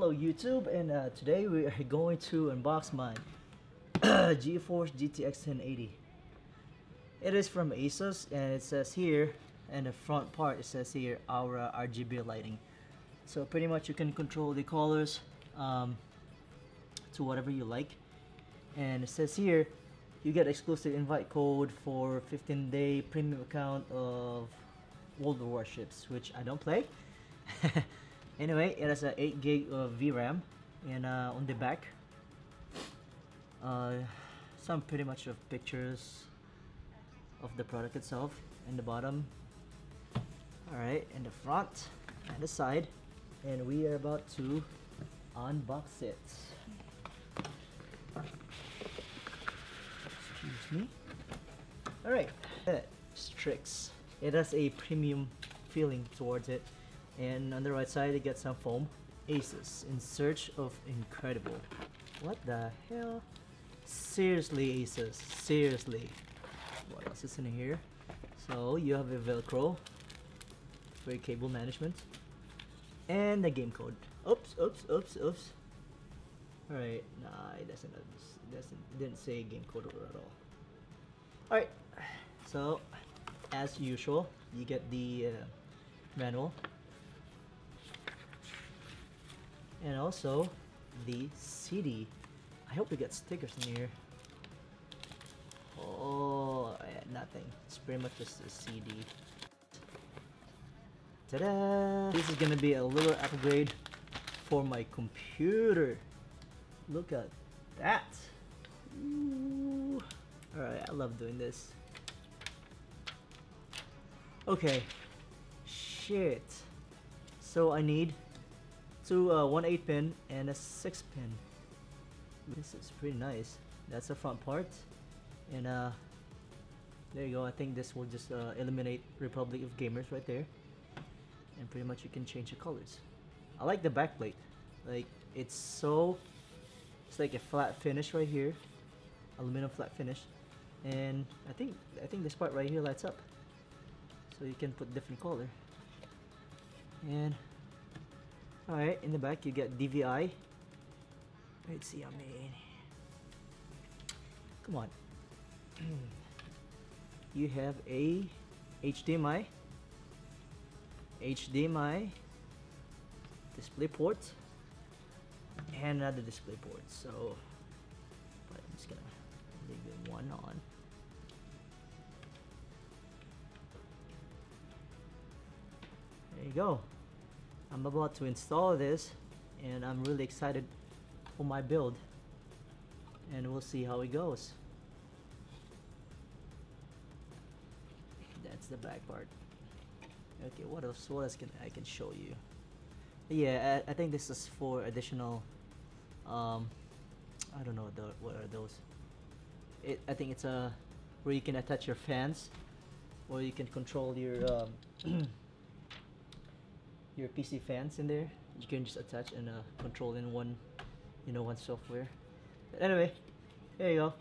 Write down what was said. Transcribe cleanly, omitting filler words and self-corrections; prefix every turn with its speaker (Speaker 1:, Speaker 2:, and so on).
Speaker 1: Hello YouTube, and today we are going to unbox my GeForce GTX 1080. It is from ASUS, and it says here, and the front part it says here, Aura RGB lighting. So pretty much you can control the colors to whatever you like. And it says here, you get exclusive invite code for 15-day premium account of World of Warships, which I don't play. Anyway, it has a 8 gig of VRAM, and on the back, some pretty much of pictures of the product itself, and the bottom. Alright, and the front and the side, and we are about to unbox it. Excuse me. Alright, Strix. It has a premium feeling towards it. And on the right side, you get some foam. ASUS, in search of incredible. What the hell? Seriously, ASUS, seriously. What else is in here? So you have a Velcro for your cable management, and the game code. Oops. Alright, nah, it didn't say game code at all. Alright, so as usual, you get the manual. And also the CD. I hope we get stickers in here. Oh, yeah, nothing. It's pretty much just a CD. Ta-da! This is gonna be a little upgrade for my computer. Look at that. Alright, I love doing this. Okay. Shit. So I need one 8-pin and a 6-pin. This is pretty nice. That's the front part, and there you go. I think this will just eliminate Republic of Gamers right there, and pretty much you can change the colors. I like the backplate. Like it's like a flat finish right here, aluminum flat finish, and I think this part right here lights up, so you can put different color. And alright, in the back you get DVI. Let's see, I mean, come on. You have a HDMI display port, and another display port. So, but I'm just gonna leave the one on. There you go. I'm about to install this, and I'm really excited for my build, and we'll see how it goes. That's the back part. Okay, what else can I show you? Yeah, I think this is for additional I don't know what are those. I think it's where you can attach your fans, or you can control your your PC fans in there. You can just attach and control in one software. But anyway, there you go.